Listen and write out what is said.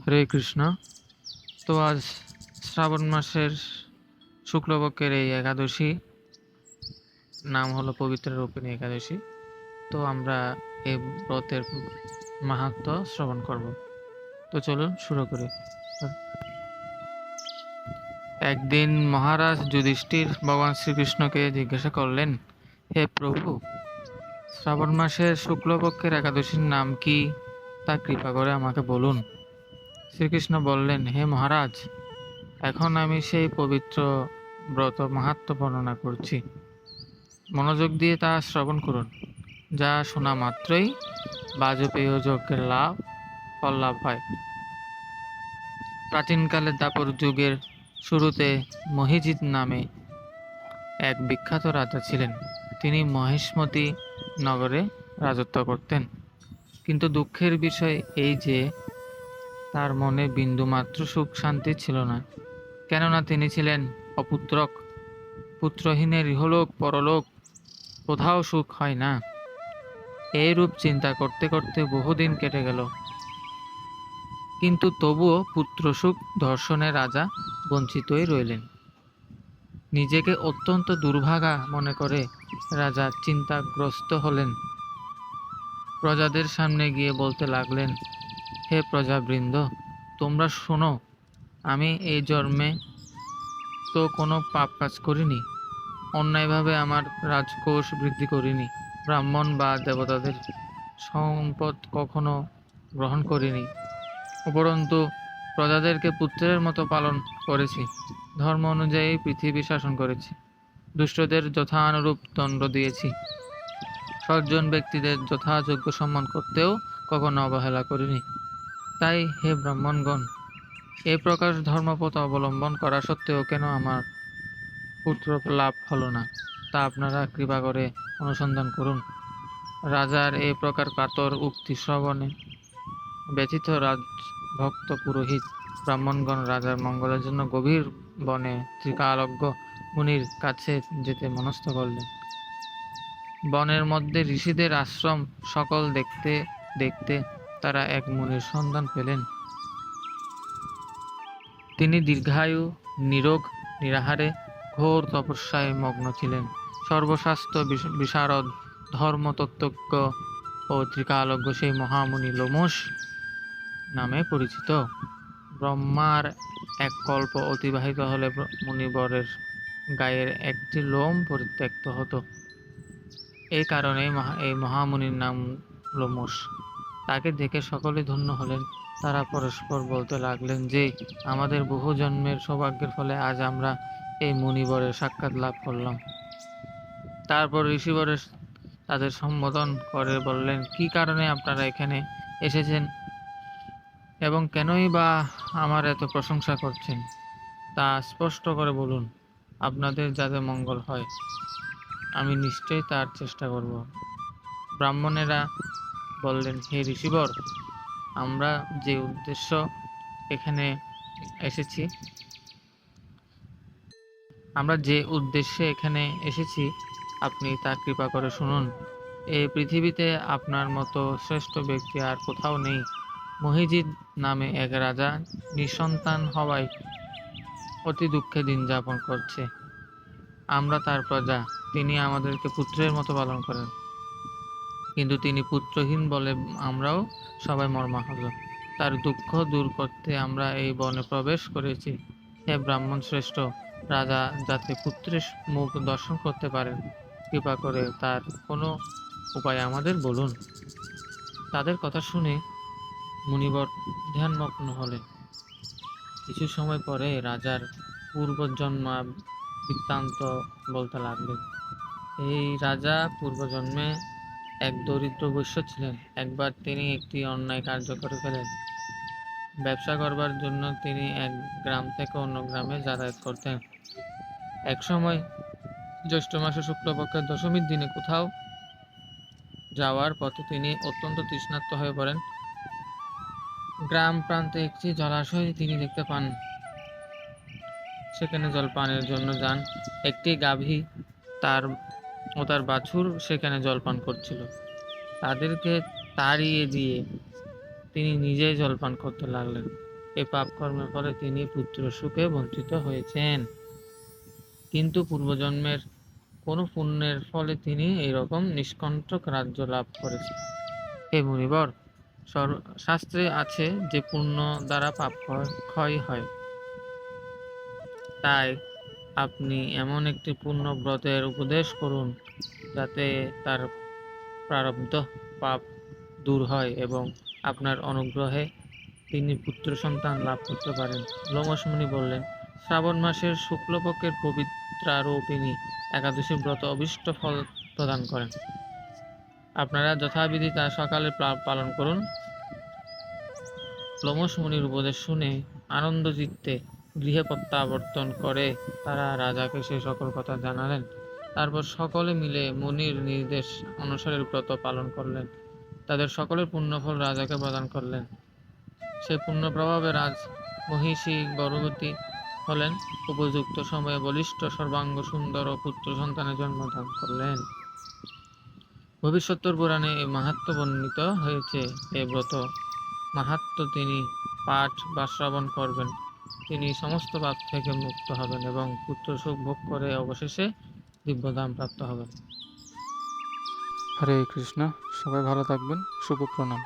হরে কৃষ্ণ। তো আজ শ্রাবণ মাসের শুক্লপক্ষের এই একাদশী নাম হলো পবিত্র রূপিণী একাদশী। তো আমরা এই ব্রতের মাহাত্ম্য শ্রবণ করব। তো চলুন শুরু করি। একদিন মহারাজ যুধিষ্ঠির ভগবান শ্রীকৃষ্ণকে জিজ্ঞাসা করলেন, হে প্রভু, শ্রাবণ মাসের শুক্লপক্ষের একাদশীর নাম কি, তা কৃপা করে আমাকে বলুন। শ্রীকৃষ্ণ বললেন, হে মহারাজ, এখন আমি সেই পবিত্র ব্রত মাহাত্ম্য বর্ণনা করছি। মনোযোগ দিয়ে তা শ্রবণ করুন, যা শোনা মাত্রই বাজপেয় যজ্ঞের ফল লাভ হয়। প্রাচীনকালে দাপর যুগের শুরুতে মহিজিৎ নামে এক বিখ্যাত রাজা ছিলেন। তিনি মহিষ্মতি নগরে রাজত্ব করতেন। কিন্তু দুঃখের বিষয় এই যে তার মনে বিন্দুমাত্র সুখ শান্তি ছিল না, কেননা তিনি ছিলেন অপুত্রক। পুত্রহীনের ইহলোক পরলোক কোথাও সুখ হয় না। এইরূপ চিন্তা করতে করতে বহুদিন কেটে গেল, কিন্তু তবুও পুত্রসুখ দর্শনে রাজা বঞ্চিতই রইলেন। নিজেকে অত্যন্ত দুর্ভাগা মনে করে রাজা চিন্তাগ্রস্ত হলেন। প্রজাদের সামনে গিয়ে বলতে লাগলেন, হে প্রজাবৃন্দ, তোমরা শোনো, আমি এই জন্মে তো কোনো পাপ কাজ করিনি, অন্যায়ভাবে আমার রাজকোষ বৃদ্ধি করিনি, ব্রাহ্মণ বা দেবতাদের সম্পদ কখনো গ্রহণ করিনি, উপরন্তু প্রজাদেরকে পুত্রের মতো পালন করেছি, ধর্ম অনুযায়ী পৃথিবী শাসন করেছি, দুষ্টদের যথানুরূপ দণ্ড দিয়েছি, সজ্জন ব্যক্তিদের যথাযোগ্য সম্মান করতেও কখনো অবহেলা করিনি। তাই হে ব্রাহ্মণগণ, এই প্রকার ধর্মপথ অবলম্বন করা সত্ত্বেও কেন আমার পুত্র লাভ হলো না, তা আপনারা কৃপা করে অনুসন্ধান করুন। রাজার এই প্রকার কাতর উক্তি শ্রবণে ব্যথিত রাজভক্ত পুরোহিত ব্রাহ্মণগণ রাজার মঙ্গলের জন্য গভীর বনে ত্রিকালজ্ঞ মুনির কাছে যেতে মনস্থ করলেন। বনের মধ্যে ঋষিদের আশ্রম সকল দেখতে দেখতে তারা এক মুনির সন্ধান পেলেন। তিনি দীর্ঘায়ু, নিরোগ, নিরাহারে ঘোর তপস্যায় মগ্ন ছিলেন। সর্বশাস্ত্র বিশারদ, ধর্মতত্ত্বজ্ঞ ও ত্রিকালজ্ঞ সেই মহামুনি লোমশ নামে পরিচিত। ব্রহ্মার এক কল্প অতিবাহিত হলে মুনিবরের গায়ের একটি লোম পরিত্যক্ত হতো। এই কারণে এই মহামুনির নাম লোমশ। তাকে দেখে সকলে ধন্য হলেন। তারা পরস্পর বলতে লাগলেন যে, আমাদের বহু জন্মের সৌভাগ্যের ফলে আজ আমরা এই মুনিবরের সাক্ষাৎ লাভ করলাম। তারপর ঋষিবরের তাদের সম্বোধন করে বললেন, কি কারণে আপনারা এখানে এসেছেন এবং কেনই বা আমার এত প্রশংসা করছেন, তা স্পষ্ট করে বলুন। আপনাদের যাতে মঙ্গল হয়, আমি নিশ্চয়ই তার চেষ্টা করব। ব্রাহ্মণেরা বললেন, হে ঋষিবর, আমরা যে উদ্দেশ্যে এখানে এসেছি আপনি তা কৃপা করে শুনুন। এই পৃথিবীতে আপনার মতো শ্রেষ্ঠ ব্যক্তি আর কোথাও নেই। মহিজিৎ নামে এক রাজা নিঃসন্তান হওয়ায় অতি দুঃখে দিন যাপন করছে। আমরা তার প্রজা, তিনি আমাদেরকে পুত্রের মতো পালন করেন, কিন্তু তিনি পুত্রহীন বলে আমরাও সবাই মর্মাহত। তার দুঃখ দূর করতে আমরা এই বনে প্রবেশ করেছি। হে ব্রাহ্মণ শ্রেষ্ঠ, রাজা যাতে পুত্রের মুখ দর্শন করতে পারেন, কৃপা করে তার কোনো উপায় আমাদের বলুন। তাদের কথা শুনে মুনিবর ধ্যানমগ্ন হলেন। কিছু সময় পরে রাজার পূর্বজন্মা বৃত্তান্ত বলতে লাগলেন। এই রাজা পূর্বজন্মে এক দরিদ্র বৈশ্য ছিলেন। একবার তিনি একটি অন্যায় কার্য করে ফেলেন। ব্যবসা করবার জন্য তিনি এক গ্রাম থেকে অন্য গ্রামে যাতায়াত করতেন। এক সময় জ্যৈষ্ঠ মাসে শুক্লপক্ষের দশমীর দিনে কোথাও যাওয়ার পথে তিনি অত্যন্ত তৃষ্ণার্ত হয়ে পড়েন। গ্রাম প্রান্তে একটি জলাশয় তিনি দেখতে পান। সেখানে জল পানের জন্য যান। একটি গাভী ও তার বাছুর সেখানে জলপান করছিল। তাদেরকে তাড়িয়ে দিয়ে তিনি নিজেই জলপান করতে লাগলেন। এই পাপ কর্মের ফলে তিনি পুত্র সুখে বঞ্চিত হয়েছেন, কিন্তু পূর্বজন্মের কোনো পুণ্যের ফলে তিনি এইরকম নিষ্কণ্টক রাজ্য লাভ করেছেন। হে মুনিবর, শাস্ত্রে আছে যে পুণ্য দ্বারা পাপ ক্ষয় হয়। তাই আপনি এমন একটি পুণ্য ব্রতের উপদেশ করুন যাতে তার প্রারব্ধ পাপ দূর হয় এবং আপনার অনুগ্রহে তিনি পুত্র সন্তান লাভ করতে পারেন। লোমশ মুনি বললেন, শ্রাবণ মাসের শুক্লপক্ষের পবিত্রারোপিণী একাদশী ব্রত অভীষ্ট ফল প্রদান করেন। আপনারা যথাবিধি তা সকালে পালন করুন। লোমশ মুনির উপদেশ শুনে আনন্দচিত্তে গৃহে প্রত্যাবর্তন করে তারা রাজাকে সে সকল কথা জানালেন। তারপর সকলে মিলে মুনির নির্দেশ অনুসারে ব্রত পালন করলেন। তাদের সকলের পুণ্যফল রাজাকে প্রদান করলেন। সে পুণ্য প্রভাবে রাজ মহিষী গর্ভবতী হলেন। উপযুক্ত সময়ে বলিষ্ঠ সর্বাঙ্গ সুন্দর ও পুত্র সন্তানের জন্মদান করলেন। ভবিষ্যত্তর পুরাণে এই মাহাত্ম্য বর্ণিত হয়েছে। এ ব্রত মাহাত্ম্য তিনি পাঠ বা শ্রবণ করবেন, তিনি সমস্ত পাপ থেকে মুক্ত হবেন এবং পুত্র সুখ ভোগ করে অবশেষে দিব্যধাম প্রাপ্ত হবেন। হরে কৃষ্ণ। সবাই ভালো থাকবেন। শুভ প্রণাম।